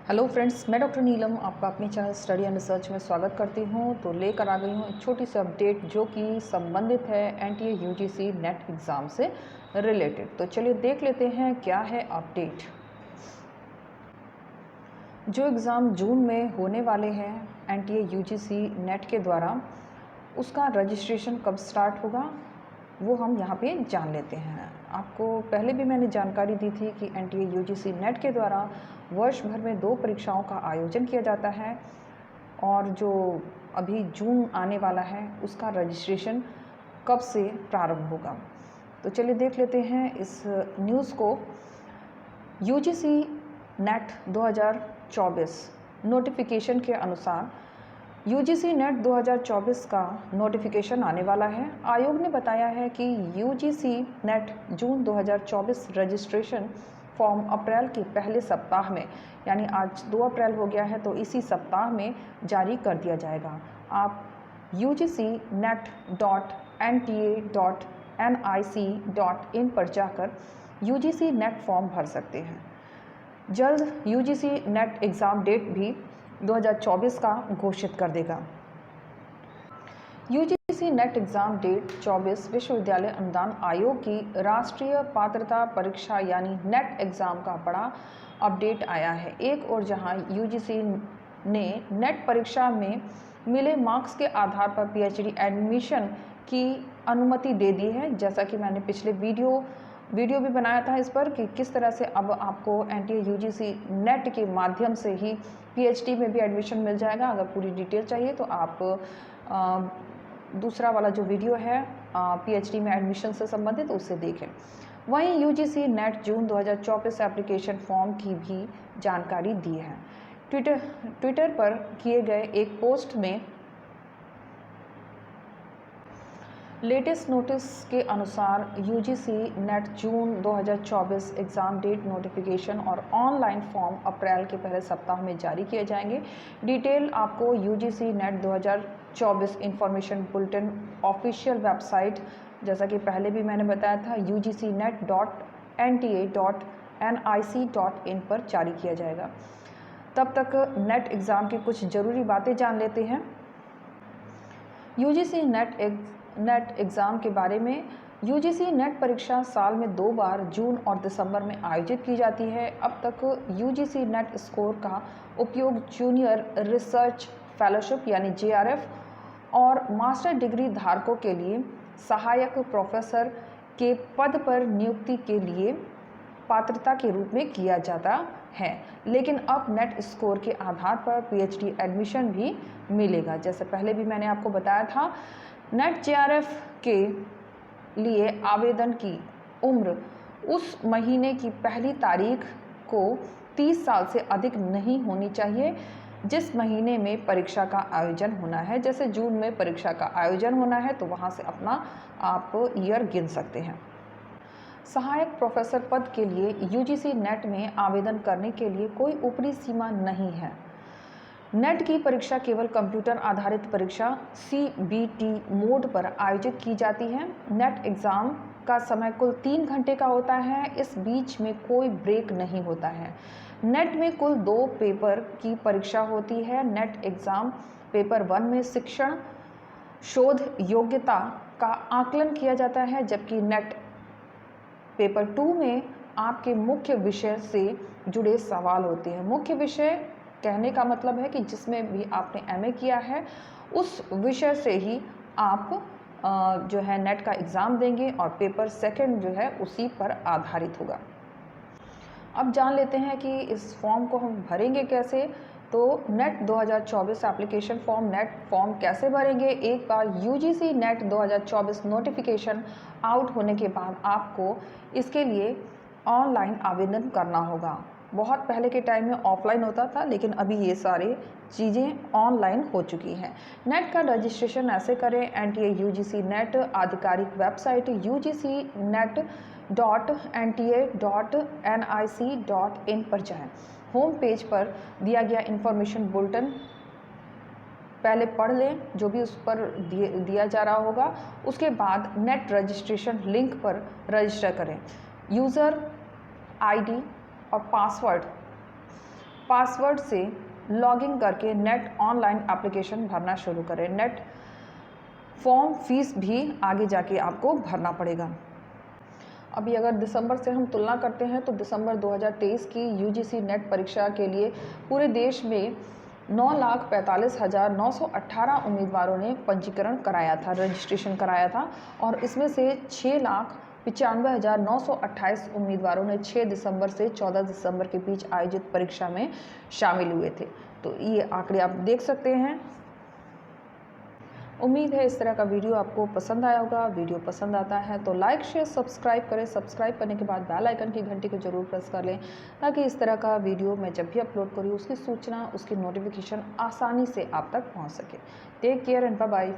Hello friends, मैं doctor नीलम आपका अपने चैनल स्टडी एंड रिसर्च में स्वागत करती हूं। तो लेकर आ गई हूं एक छोटी सी अपडेट जो कि संबंधित है एनटीए यूजीसी नेट एग्ज़ाम से रिलेटेड। तो चलिए देख लेते हैं क्या है अपडेट। जो एग्ज़ाम जून में होने वाले हैं एनटीए यूजीसी नेट के द्वारा, उसका रजिस्ट्रेशन कब स्टार्ट होगा वो हम यहाँ पे जान लेते हैं। आपको पहले भी मैंने जानकारी दी थी कि एनटीए यूजीसी नेट के द्वारा वर्ष भर में 2 परीक्षाओं का आयोजन किया जाता है और जो अभी जून आने वाला है उसका रजिस्ट्रेशन कब से प्रारंभ होगा। तो चलिए देख लेते हैं इस न्यूज़ को। यूजीसी नेट 2024 नोटिफिकेशन के अनुसार यूजीसी नेट 2024 का नोटिफिकेशन आने वाला है। आयोग ने बताया है कि यूजीसी नेट जून 2024 रजिस्ट्रेशन फॉर्म अप्रैल के पहले सप्ताह में, यानी आज 2 अप्रैल हो गया है, तो इसी सप्ताह में जारी कर दिया जाएगा। आप ugcnet.nta.nic.in पर जाकर यूजीसी नेट फॉर्म भर सकते हैं। जल्द यूजीसी नेट एग्ज़ाम डेट भी 2024 का घोषित कर देगा। यूजीसी नेट एग्ज़ाम डेट 24 विश्वविद्यालय अनुदान आयोग की राष्ट्रीय पात्रता परीक्षा यानी नेट एग्ज़ाम का बड़ा अपडेट आया है। एक और जहां यूजीसी ने नेट परीक्षा में मिले मार्क्स के आधार पर पीएचडी एडमिशन की अनुमति दे दी है। जैसा कि मैंने पिछले वीडियो भी बनाया था इस पर कि किस तरह से अब आपको एनटीए यूजीसी नेट के माध्यम से ही पीएचडी में भी एडमिशन मिल जाएगा। अगर पूरी डिटेल चाहिए तो आप दूसरा वाला जो वीडियो है पीएचडी में एडमिशन से संबंधित उससे देखें। वहीं यूजीसी नेट जून 2024 एप्लीकेशन फॉर्म की भी जानकारी दी है। ट्विटर पर किए गए एक पोस्ट में लेटेस्ट नोटिस के अनुसार यूजीसी नेट जून 2024 एग्ज़ाम डेट नोटिफिकेशन और ऑनलाइन फॉर्म अप्रैल के पहले सप्ताह में जारी किए जाएंगे। डिटेल आपको UGC net 2024 information bulletin official website, जैसा कि पहले भी मैंने बताया था, ugcnet.nta.nic.in पर जारी किया जाएगा। तब तक नेट एग्ज़ाम की कुछ ज़रूरी बातें जान लेते हैं। यूजीसी नेट एग्ज़ाम के बारे में। यूजीसी नेट परीक्षा साल में 2 बार जून और दिसंबर में आयोजित की जाती है। अब तक यूजीसी नेट स्कोर का उपयोग जूनियर रिसर्च फेलोशिप यानी जेआरएफ और मास्टर डिग्री धारकों के लिए सहायक प्रोफेसर के पद पर नियुक्ति के लिए पात्रता के रूप में किया जाता है, लेकिन अब नेट स्कोर के आधार पर पीएचडी एडमिशन भी मिलेगा। जैसे पहले भी मैंने आपको बताया था, नेट जेआरएफ के लिए आवेदन की उम्र उस महीने की पहली तारीख को 30 साल से अधिक नहीं होनी चाहिए जिस महीने में परीक्षा का आयोजन होना है। जैसे जून में परीक्षा का आयोजन होना है तो वहाँ से अपना आप ईयर गिन सकते हैं। सहायक प्रोफेसर पद के लिए यूजीसी नेट में आवेदन करने के लिए कोई ऊपरी सीमा नहीं है। नेट की परीक्षा केवल कंप्यूटर आधारित परीक्षा सीबीटी मोड पर आयोजित की जाती है। नेट एग्ज़ाम का समय कुल 3 घंटे का होता है। इस बीच में कोई ब्रेक नहीं होता है। नेट में कुल 2 पेपर की परीक्षा होती है। नेट एग्ज़ाम पेपर 1 में शिक्षण शोध योग्यता का आकलन किया जाता है, जबकि नेट पेपर 2 में आपके मुख्य विषय से जुड़े सवाल होते हैं। मुख्य विषय कहने का मतलब है कि जिसमें भी आपने एमए किया है उस विषय से ही आप जो है नेट का एग्ज़ाम देंगे और पेपर 2 जो है उसी पर आधारित होगा। अब जान लेते हैं कि इस फॉर्म को हम भरेंगे कैसे। तो net 2024 application form net form कैसे भरेंगे। एक बार यूजीसी नेट 2024 नोटिफिकेशन आउट होने के बाद आपको इसके लिए ऑनलाइन आवेदन करना होगा। बहुत पहले के टाइम में ऑफलाइन होता था, लेकिन अभी ये सारी चीज़ें ऑनलाइन हो चुकी हैं। नेट का रजिस्ट्रेशन ऐसे करें। एनटीए यूजीसी नेट आधिकारिक वेबसाइट ugcnet.nta.nic.in पर जाएं। होम पेज पर दिया गया इंफॉर्मेशन बुलेटिन पहले पढ़ लें, जो भी उस पर दिया जा रहा होगा। उसके बाद नेट रजिस्ट्रेशन लिंक पर रजिस्टर करें। यूज़र आईडी और पासवर्ड पासवर्ड से लॉगिन करके नेट ऑनलाइन एप्लीकेशन भरना शुरू करें। नेट फॉर्म फीस भी आगे जाके आपको भरना पड़ेगा। अभी अगर दिसंबर से हम तुलना करते हैं तो दिसंबर 2023 की यूजीसी नेट परीक्षा के लिए पूरे देश में 9,45,918 उम्मीदवारों ने पंजीकरण कराया था, रजिस्ट्रेशन कराया था, और इसमें से 6,95,928 उम्मीदवारों ने 6 दिसंबर से 14 दिसंबर के बीच आयोजित परीक्षा में शामिल हुए थे। तो ये आंकड़े आप देख सकते हैं। उम्मीद है इस तरह का वीडियो आपको पसंद आया होगा। वीडियो पसंद आता है तो लाइक शेयर सब्सक्राइब करें। सब्सक्राइब करने के बाद बेल आइकन की घंटी को जरूर प्रेस कर लें, ताकि इस तरह का वीडियो मैं जब भी अपलोड करूँ उसकी सूचना, उसकी नोटिफिकेशन आसानी से आप तक पहुंच सके। Take care and bye bye.